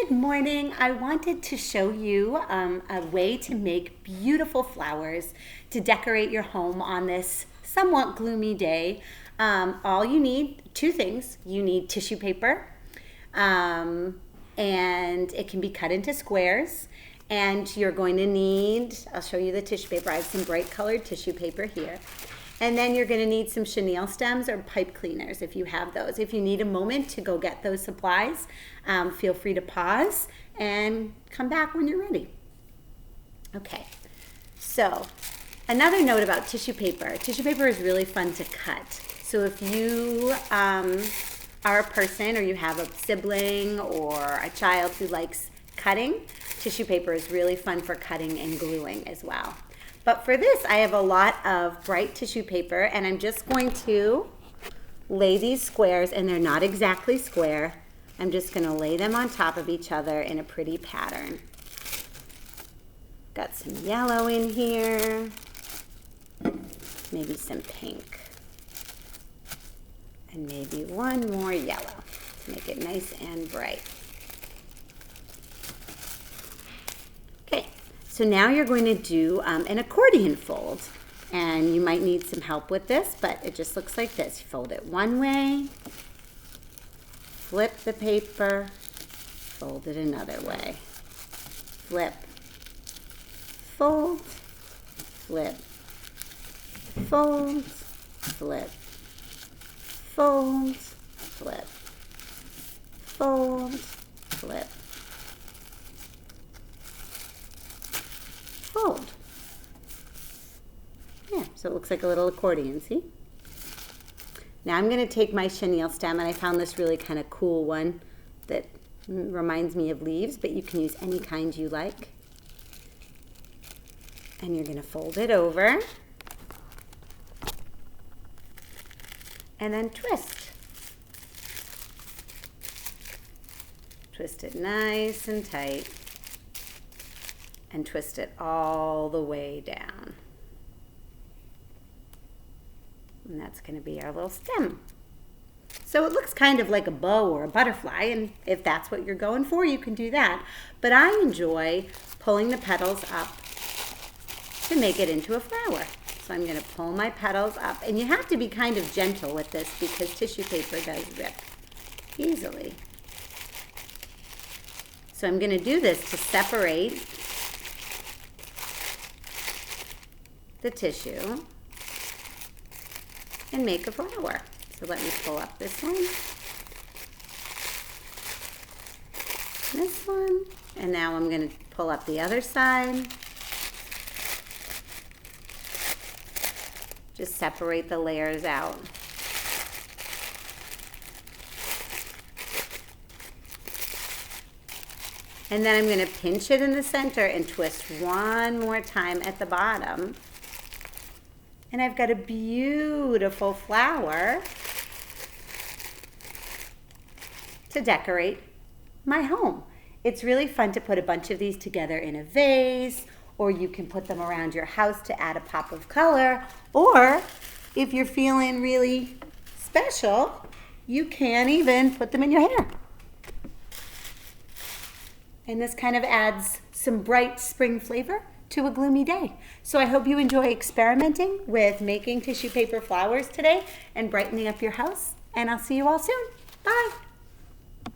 Good morning. I wanted to show you a way to make beautiful flowers to decorate your home on this somewhat gloomy day. All you need, two things. You need tissue paper, and it can be cut into squares. And you're going to need, I'll show you the tissue paper. I have some bright colored tissue paper here. And then you're going to need some chenille stems or pipe cleaners if you have those. If you need a moment to go get those supplies, feel free to pause and come back when you're ready. Okay, so another note about tissue paper. Tissue paper is really fun to cut. So if you are a person or you have a sibling or a child who likes cutting, tissue paper is really fun for cutting and gluing as well. But for this, I have a lot of bright tissue paper, and I'm just going to lay these squares, and they're not exactly square. I'm just going to lay them on top of each other in a pretty pattern. Got some yellow in here, maybe some pink, and maybe one more yellow to make it nice and bright. So now you're going to do an accordion fold, and you might need some help with this, but it just looks like this. You fold it one way, flip the paper, fold it another way, flip, fold, flip, fold, flip, fold, flip, fold, flip, fold. Yeah, so it looks like a little accordion, see? Now I'm going to take my chenille stem, and I found this really kind of cool one that reminds me of leaves, but you can use any kind you like. And you're going to fold it over and then twist. Twist it nice and tight. And twist it all the way down. And that's going to be our little stem. So it looks kind of like a bow or a butterfly, and if that's what you're going for, you can do that. But I enjoy pulling the petals up to make it into a flower. So I'm going to pull my petals up, and you have to be kind of gentle with this because tissue paper does rip easily. So I'm going to do this to separate the tissue and make a flower. So let me pull up this one, and now I'm going to pull up the other side. Just separate the layers out. And then I'm going to pinch it in the center and twist one more time at the bottom. And I've got a beautiful flower to decorate my home. It's really fun to put a bunch of these together in a vase, or you can put them around your house to add a pop of color, or if you're feeling really special, you can even put them in your hair. And this kind of adds some bright spring flavor to a gloomy day. So I hope you enjoy experimenting with making tissue paper flowers today and brightening up your house. And I'll see you all soon. Bye.